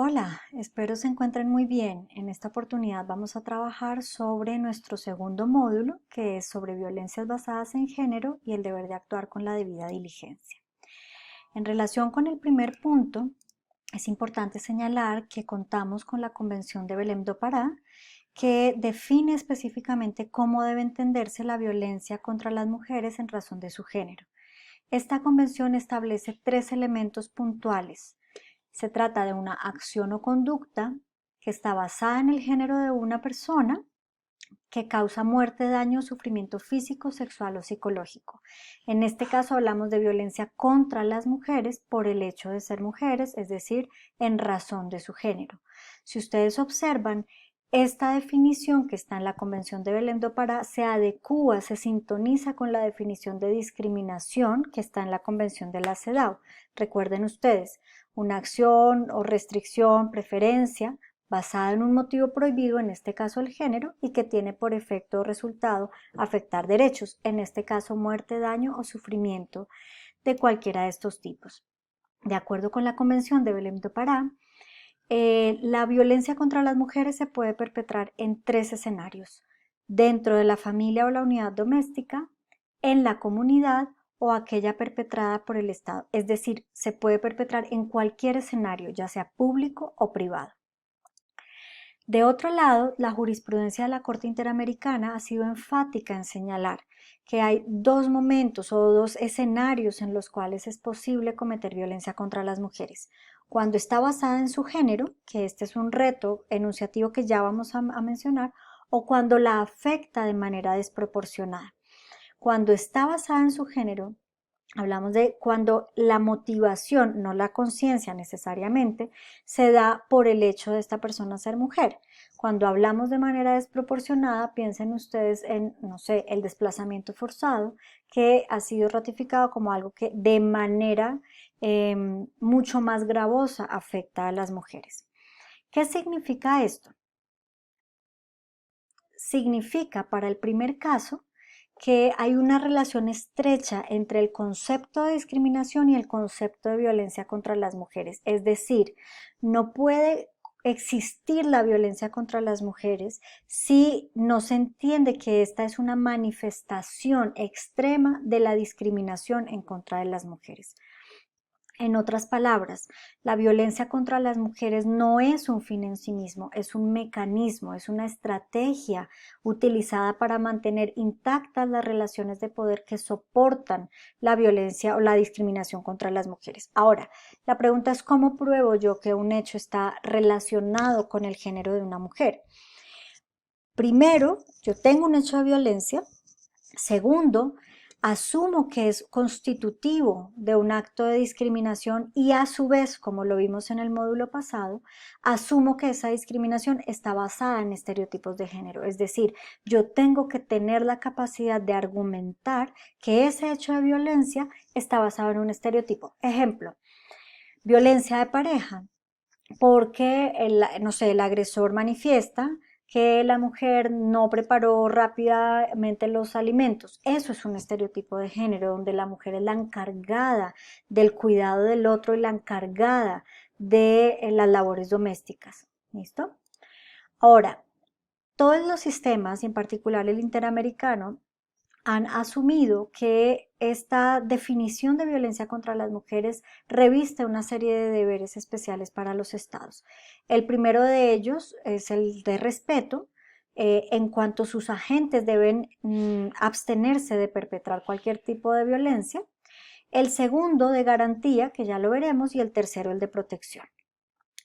Hola, espero se encuentren muy bien. En esta oportunidad vamos a trabajar sobre nuestro segundo módulo, que es sobre violencias basadas en género y el deber de actuar con la debida diligencia. En relación con el primer punto, es importante señalar que contamos con la Convención de Belém do Pará, que define específicamente cómo debe entenderse la violencia contra las mujeres en razón de su género. Esta convención establece tres elementos puntuales. Se trata de una acción o conducta que está basada en el género de una persona que causa muerte, daño o sufrimiento físico, sexual o psicológico. En este caso hablamos de violencia contra las mujeres por el hecho de ser mujeres, es decir, en razón de su género. Si ustedes observan, esta definición que está en la Convención de Belém do Pará se adecúa, se sintoniza con la definición de discriminación que está en la Convención de la CEDAW. Recuerden ustedes, una acción o restricción, preferencia, basada en un motivo prohibido, en este caso el género, y que tiene por efecto o resultado afectar derechos, en este caso muerte, daño o sufrimiento de cualquiera de estos tipos. De acuerdo con la Convención de Belém do Pará, la violencia contra las mujeres se puede perpetrar en tres escenarios: dentro de la familia o la unidad doméstica, en la comunidad o aquella perpetrada por el Estado. Es decir, se puede perpetrar en cualquier escenario, ya sea público o privado. De otro lado, la jurisprudencia de la Corte Interamericana ha sido enfática en señalar que hay dos momentos o dos escenarios en los cuales es posible cometer violencia contra las mujeres. Cuando está basada en su género, que este es un reto enunciativo que ya vamos a mencionar, o cuando la afecta de manera desproporcionada. Cuando está basada en su género, hablamos de cuando la motivación, no la conciencia necesariamente, se da por el hecho de esta persona ser mujer. Cuando hablamos de manera desproporcionada, piensen ustedes en, no sé, el desplazamiento forzado, que ha sido ratificado como algo que de manera mucho más gravosa afecta a las mujeres. ¿Qué significa esto? Significa, para el primer caso, que hay una relación estrecha entre el concepto de discriminación y el concepto de violencia contra las mujeres. Es decir, no puede existir la violencia contra las mujeres si no se entiende que esta es una manifestación extrema de la discriminación en contra de las mujeres. En otras palabras, la violencia contra las mujeres no es un fin en sí mismo, es un mecanismo, es una estrategia utilizada para mantener intactas las relaciones de poder que soportan la violencia o la discriminación contra las mujeres. Ahora, la pregunta es: ¿cómo pruebo yo que un hecho está relacionado con el género de una mujer? Primero, yo tengo un hecho de violencia. Segundo, asumo que es constitutivo de un acto de discriminación y a su vez, como lo vimos en el módulo pasado, asumo que esa discriminación está basada en estereotipos de género. Es decir, yo tengo que tener la capacidad de argumentar que ese hecho de violencia está basado en un estereotipo. Ejemplo, violencia de pareja, porque no sé, el agresor manifiesta que la mujer no preparó rápidamente los alimentos. Eso es un estereotipo de género, donde la mujer es la encargada del cuidado del otro y la encargada de las labores domésticas. ¿Listo? Ahora, todos los sistemas, y en particular el interamericano, han asumido que esta definición de violencia contra las mujeres reviste una serie de deberes especiales para los estados. El primero de ellos es el de respeto, en cuanto sus agentes deben abstenerse de perpetrar cualquier tipo de violencia. El segundo de garantía, que ya lo veremos, y el tercero el de protección.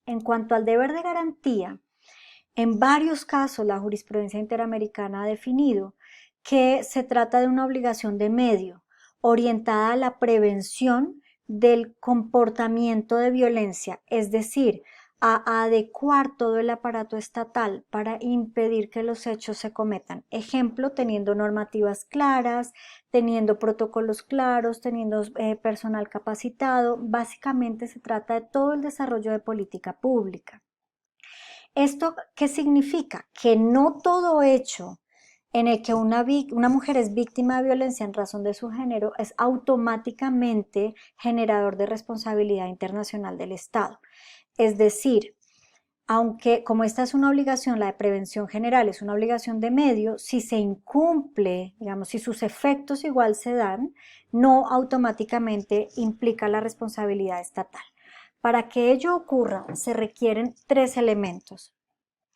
En cuanto al deber de garantía, en varios casos la jurisprudencia interamericana ha definido que se trata de una obligación de medio orientada a la prevención del comportamiento de violencia, es decir, a adecuar todo el aparato estatal para impedir que los hechos se cometan. Ejemplo, teniendo normativas claras, teniendo protocolos claros, teniendo personal capacitado. Básicamente se trata de todo el desarrollo de política pública. ¿Esto qué significa? Que no todo hecho en el que una mujer es víctima de violencia en razón de su género es automáticamente generador de responsabilidad internacional del Estado. Es decir, Aunque como esta es una obligación, la de prevención general es una obligación de medio, si se incumple, digamos, si sus efectos igual se dan, no automáticamente implica la responsabilidad estatal. Para que ello ocurra, se requieren tres elementos.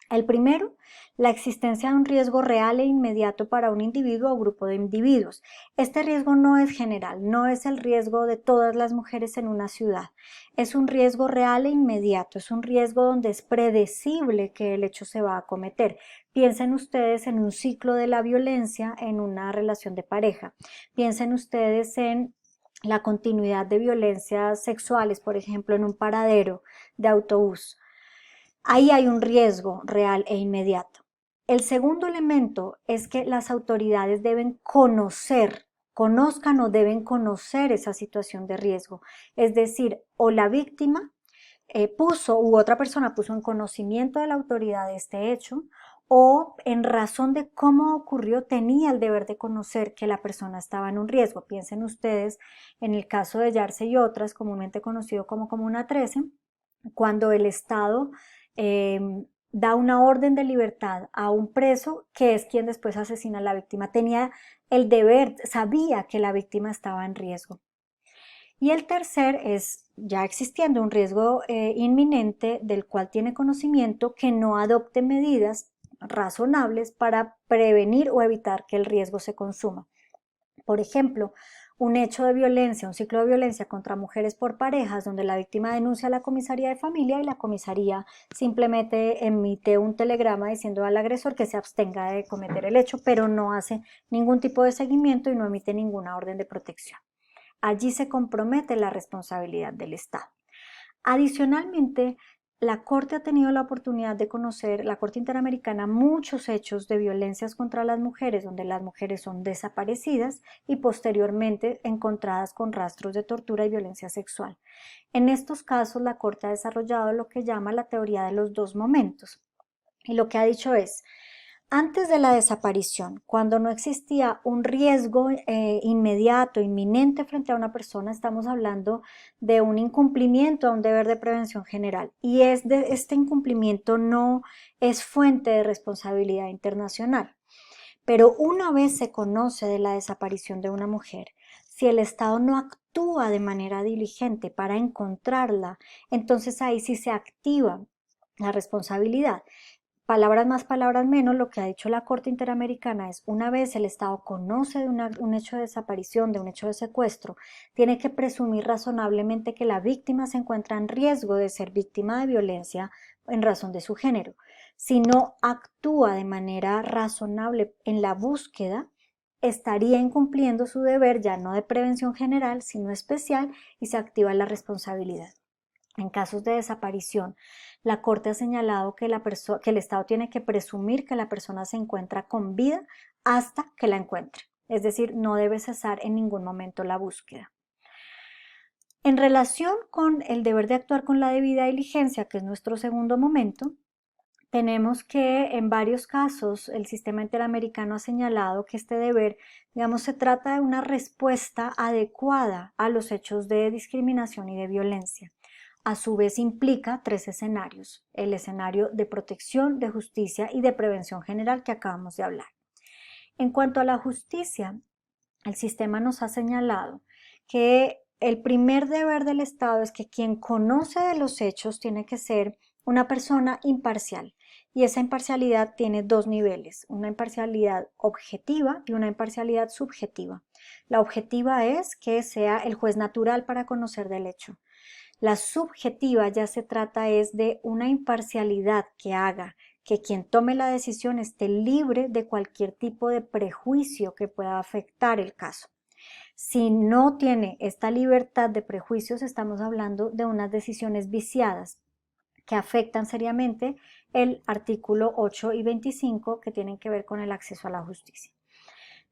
El primero, la existencia de un riesgo real e inmediato para un individuo o grupo de individuos. Este riesgo no es general, no es el riesgo de todas las mujeres en una ciudad. Es un riesgo real e inmediato, es un riesgo donde es predecible que el hecho se va a cometer. Piensen ustedes en un ciclo de la violencia en una relación de pareja. Piensen ustedes en la continuidad de violencias sexuales, por ejemplo, en un paradero de autobús. Ahí hay un riesgo real e inmediato. El segundo elemento es que las autoridades deben conozcan o deben conocer esa situación de riesgo. Es decir, o la víctima puso u otra persona puso en conocimiento de la autoridad de este hecho, o en razón de cómo ocurrió tenía el deber de conocer que la persona estaba en un riesgo. Piensen ustedes en el caso de Yarse y otras, comúnmente conocido como Comuna 13, cuando el Estado eh, da una orden de libertad a un preso que es quien después asesina a la víctima. Tenía el deber, sabía que la víctima estaba en riesgo. Y el tercer es, ya existiendo un riesgo inminente del cual tiene conocimiento, que no adopte medidas razonables para prevenir o evitar que el riesgo se consuma. Por ejemplo, un hecho de violencia, un ciclo de violencia contra mujeres por parejas, donde la víctima denuncia a la comisaría de familia y la comisaría simplemente emite un telegrama diciendo al agresor que se abstenga de cometer el hecho, pero no hace ningún tipo de seguimiento y no emite ninguna orden de protección. Allí se compromete la responsabilidad del Estado. Adicionalmente, la Corte ha tenido la oportunidad de conocer, la Corte Interamericana, muchos hechos de violencias contra las mujeres, donde las mujeres son desaparecidas y posteriormente encontradas con rastros de tortura y violencia sexual. En estos casos, la Corte ha desarrollado lo que llama la teoría de los dos momentos. Y lo que ha dicho es, antes de la desaparición, cuando no existía un riesgo inmediato, inminente frente a una persona, estamos hablando de un incumplimiento a un deber de prevención general. Y este incumplimiento no es fuente de responsabilidad internacional. Pero una vez se conoce de la desaparición de una mujer, si el Estado no actúa de manera diligente para encontrarla, entonces ahí sí se activa la responsabilidad. Palabras más, palabras menos, lo que ha dicho la Corte Interamericana es, una vez el Estado conoce de un hecho de desaparición, de un hecho de secuestro, tiene que presumir razonablemente que la víctima se encuentra en riesgo de ser víctima de violencia en razón de su género. Si no actúa de manera razonable en la búsqueda, estaría incumpliendo su deber ya no de prevención general, sino especial, y se activa la responsabilidad. En casos de desaparición, la Corte ha señalado que el Estado tiene que presumir que la persona se encuentra con vida hasta que la encuentre. Es decir, no debe cesar en ningún momento la búsqueda. En relación con el deber de actuar con la debida diligencia, que es nuestro segundo momento, tenemos que en varios casos el sistema interamericano ha señalado que este deber, digamos, se trata de una respuesta adecuada a los hechos de discriminación y de violencia. A su vez implica tres escenarios: el escenario de protección, de justicia y de prevención general que acabamos de hablar. En cuanto a la justicia, el sistema nos ha señalado que el primer deber del Estado es que quien conoce de los hechos tiene que ser una persona imparcial, y esa imparcialidad tiene dos niveles: una imparcialidad objetiva y una imparcialidad subjetiva. La objetiva es que sea el juez natural para conocer del hecho. La subjetiva ya se trata es de una imparcialidad que haga que quien tome la decisión esté libre de cualquier tipo de prejuicio que pueda afectar el caso. Si no tiene esta libertad de prejuicios, estamos hablando de unas decisiones viciadas que afectan seriamente el artículo 8 y 25, que tienen que ver con el acceso a la justicia.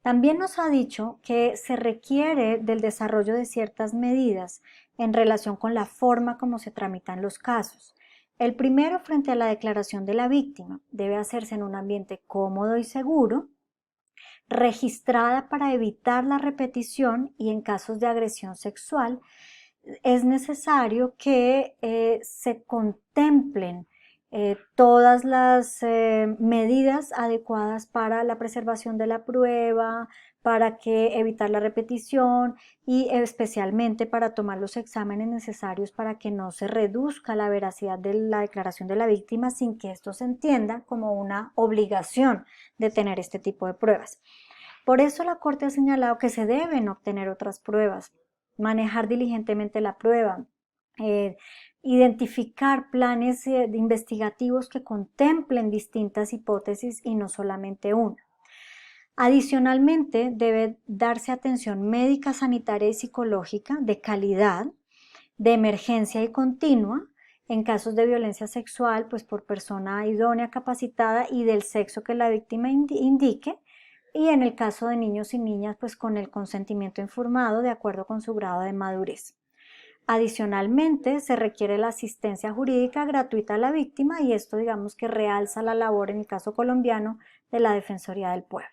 También nos ha dicho que se requiere del desarrollo de ciertas medidas en relación con la forma como se tramitan los casos. El primero, frente a la declaración de la víctima, debe hacerse en un ambiente cómodo y seguro, registrada para evitar la repetición, y en casos de agresión sexual es necesario que se contemplen todas las medidas adecuadas para la preservación de la prueba, para que evitar la repetición y especialmente para tomar los exámenes necesarios para que no se reduzca la veracidad de la declaración de la víctima sin que esto se entienda como una obligación de tener este tipo de pruebas. Por eso la Corte ha señalado que se deben obtener otras pruebas, manejar diligentemente la prueba, eh, identificar planes investigativos que contemplen distintas hipótesis y no solamente una. Adicionalmente, debe darse atención médica, sanitaria y psicológica de calidad, de emergencia y continua, en casos de violencia sexual, pues por persona idónea, capacitada y del sexo que la víctima indique, y en el caso de niños y niñas, pues con el consentimiento informado de acuerdo con su grado de madurez. Adicionalmente, se requiere la asistencia jurídica gratuita a la víctima y esto digamos que realza la labor en el caso colombiano de la Defensoría del Pueblo.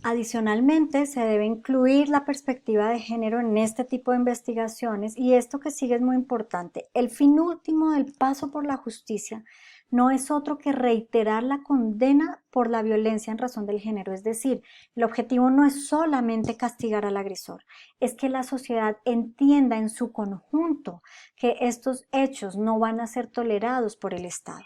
Adicionalmente, se debe incluir la perspectiva de género en este tipo de investigaciones y esto que sigue es muy importante. El fin último del paso por la justicia no es otro que reiterar la condena por la violencia en razón del género, es decir, el objetivo no es solamente castigar al agresor, es que la sociedad entienda en su conjunto que estos hechos no van a ser tolerados por el Estado.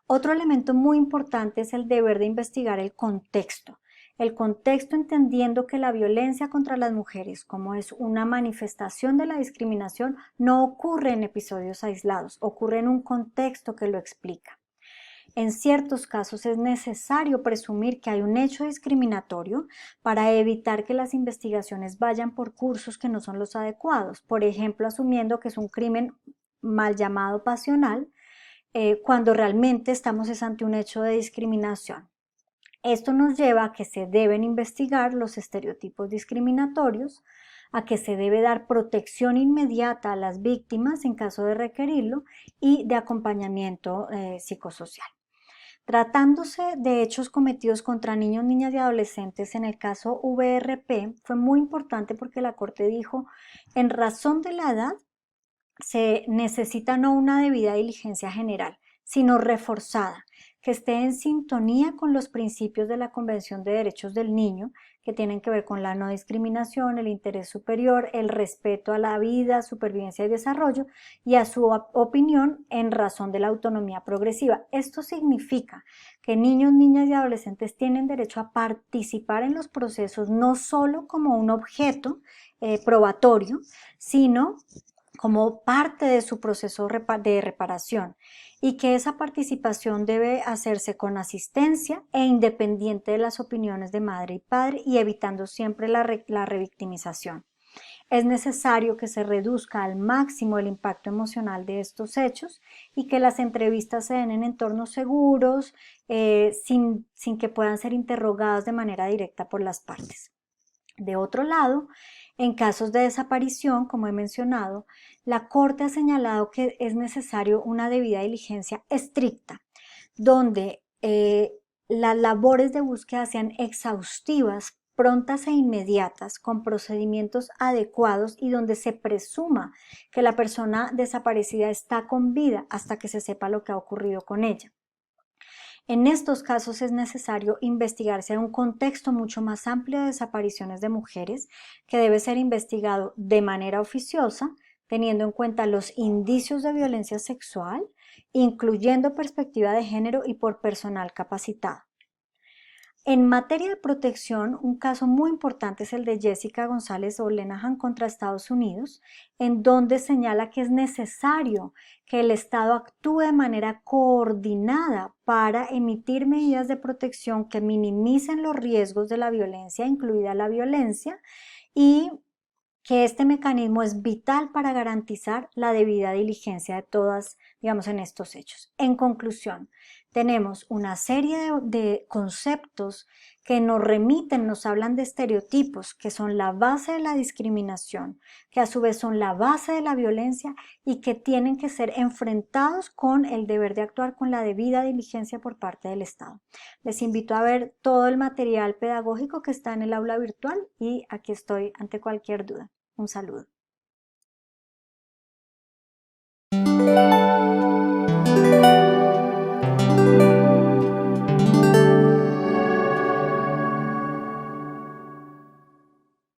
Otro elemento muy importante es el deber de investigar el contexto. El contexto entendiendo que la violencia contra las mujeres, como es una manifestación de la discriminación, no ocurre en episodios aislados, ocurre en un contexto que lo explica. En ciertos casos es necesario presumir que hay un hecho discriminatorio para evitar que las investigaciones vayan por cursos que no son los adecuados, por ejemplo, asumiendo que es un crimen mal llamado pasional, cuando realmente estamos ante un hecho de discriminación. Esto nos lleva a que se deben investigar los estereotipos discriminatorios, a que se debe dar protección inmediata a las víctimas en caso de requerirlo y de acompañamiento psicosocial. Tratándose de hechos cometidos contra niños, niñas y adolescentes, en el caso VRP fue muy importante porque la Corte dijo, en razón de la edad, se necesita no una debida diligencia general, sino reforzada, que esté en sintonía con los principios de la Convención de Derechos del Niño, que tienen que ver con la no discriminación, el interés superior, el respeto a la vida, supervivencia y desarrollo, y a su opinión en razón de la autonomía progresiva. Esto significa que niños, niñas y adolescentes tienen derecho a participar en los procesos no solo como un objeto probatorio, sino como parte de su proceso de reparación y que esa participación debe hacerse con asistencia e independiente de las opiniones de madre y padre y evitando siempre la revictimización. Es necesario que se reduzca al máximo el impacto emocional de estos hechos y que las entrevistas se den en entornos seguros, sin que puedan ser interrogados de manera directa por las partes. De otro lado, en casos de desaparición, como he mencionado, la Corte ha señalado que es necesario una debida diligencia estricta, donde las labores de búsqueda sean exhaustivas, prontas e inmediatas, con procedimientos adecuados y donde se presuma que la persona desaparecida está con vida hasta que se sepa lo que ha ocurrido con ella. En estos casos es necesario investigarse en un contexto mucho más amplio de desapariciones de mujeres que debe ser investigado de manera oficiosa, teniendo en cuenta los indicios de violencia sexual, incluyendo perspectiva de género y por personal capacitado. En materia de protección, un caso muy importante es el de Jessica González O'Lenahan contra Estados Unidos, en donde señala que es necesario que el Estado actúe de manera coordinada para emitir medidas de protección que minimicen los riesgos de la violencia, incluida la violencia, y que este mecanismo es vital para garantizar la debida diligencia de todas, digamos, en estos hechos. En conclusión, tenemos una serie de conceptos que nos remiten, nos hablan de estereotipos, que son la base de la discriminación, que a su vez son la base de la violencia y que tienen que ser enfrentados con el deber de actuar con la debida diligencia por parte del Estado. Les invito a ver todo el material pedagógico que está en el aula virtual y aquí estoy ante cualquier duda. Un saludo.